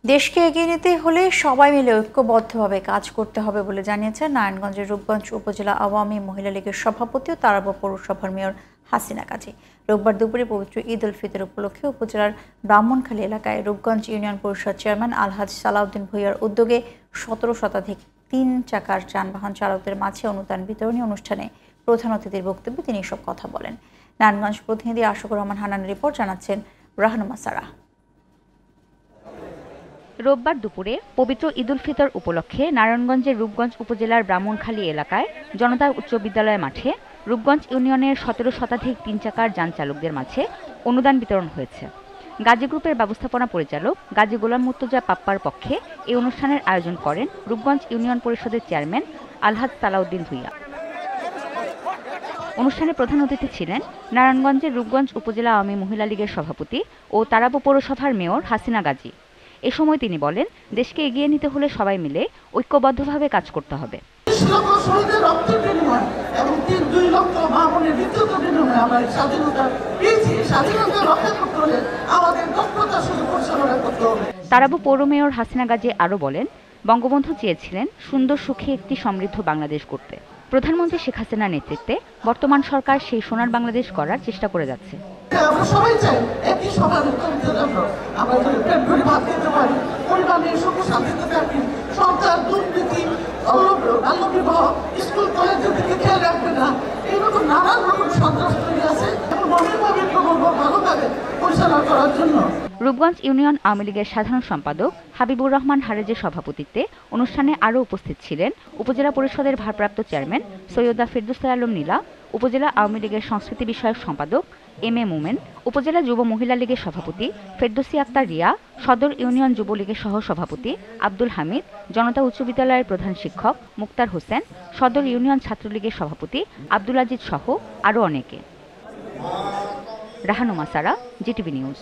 দেশকে এগিয়ে নিতে হলে সবাই মিলে ঐক্যবদ্ধভাবে কাজ করতে হবে বলে জানিয়েছেন নারায়ণগঞ্জের রূপগঞ্জ উপজেলা আওয়ামী মহিলা লীগের সভাপতি ও তারাব পৌরসভার মেয়র হাসিনা গাজী। রোববার দুপুরে পবিত্র ঈদ উল ফিতর উপলক্ষে উপজেলার ব্রাহ্মণখালী এলাকায় রূপগঞ্জ ইউনিয়ন পরিষদ চেয়ারম্যান আলহাজ সালাউদ্দিন ভূঁইয়ার উদ্যোগে ১৭ শতাধিক ৩ চাকার যানবাহন চালকদের মাঝে অনুদান বিতরণী অনুষ্ঠানে প্রধান অতিথির বক্তব্যে তিনি এসব কথা বলেন। নারায়ণগঞ্জ প্রতিনিধি আশিকুর রহমান হান্নানের রিপোর্ট, জানাচ্ছেন রাহনুমা সারা। রোববার দুপুরে পবিত্র ঈদ উল ফিতর উপলক্ষে নারায়ণগঞ্জের রূপগঞ্জ উপজেলার ব্রাহ্মণখালী এলাকায় জনতা উচ্চ বিদ্যালয় মাঠে রূপগঞ্জ ইউনিয়নের ১৭ শতাধিক ৩ চাকার যান চালকদের মাঝে অনুদান বিতরণ হয়েছে। গাজী গ্রুপের ব্যবস্থাপনা পরিচালক গাজী গোলাম মুর্তজা পাপ্পার পক্ষে এই অনুষ্ঠানের আয়োজন করেন রূপগঞ্জ ইউনিয়ন পরিষদের চেয়ারম্যান আলহাজ সালাউদ্দিন ভূঁইয়া। অনুষ্ঠানে প্রধান অতিথি ছিলেন নারায়ণগঞ্জের রূপগঞ্জ উপজেলা আওয়ামী মহিলা লীগের সভাপতি ও তারাব পৌরসভার মেয়র হাসিনা গাজী। এ সময় তিনি বলেন, দেশকে এগিয়ে নিতে হলে সবাই মিলে ঐক্যবদ্ধভাবে কাজ করতে হবে। তারাব পৌর মেয়র হাসিনা গাজী আরও বলেন, বঙ্গবন্ধু চেয়েছিলেন সুন্দর সুখী একটি সমৃদ্ধ বাংলাদেশ করতে। প্রধানমন্ত্রী শেখ হাসিনার নেতৃত্বে বর্তমান সরকার সেই সোনার বাংলাদেশ করার চেষ্টা করে যাচ্ছে। আমরা সবাই চাই একই সমাজ আমরা পেট ভরে ভাত খেতে পারি, পরিবারের সুখ শান্তিতে থাকি, সরকার দুর্নীতি, বাল্যবিবাহ, স্কুল কলেজের দিকে খেয়াল রাখবে না, এইরকম নানান রকম সন্ত্রাস তৈরি আছে এবং গভীরভাবে ভালোভাবে পরিচালনা করার জন্য। রূপগঞ্জ ইউনিয়ন আওয়ামী লীগের সাধারণ সম্পাদক হাবিবুর রহমান হারেজের সভাপতিত্বে অনুষ্ঠানে আরও উপস্থিত ছিলেন উপজেলা পরিষদের ভারপ্রাপ্ত চেয়ারম্যান সৈয়দা ফেরদৌসী আলম নীলা, উপজেলা আওয়ামী লীগের সংস্কৃতি বিষয়ক সম্পাদক এম.এ. মোমেন, উপজেলা যুব মহিলা লীগের সভাপতি ফেরদৌসী আক্তার রিয়া, সদর ইউনিয়ন যুবলীগের সহ সভাপতি আব্দুল হামিদ, জনতা উচ্চ বিদ্যালয়ের প্রধান শিক্ষক মুক্তার হোসেন, সদর ইউনিয়ন ছাত্রলীগের সভাপতি আব্দুল আজিজ সহ আরও অনেকে। রাহনুমা সারা, জিটিভি নিউজ।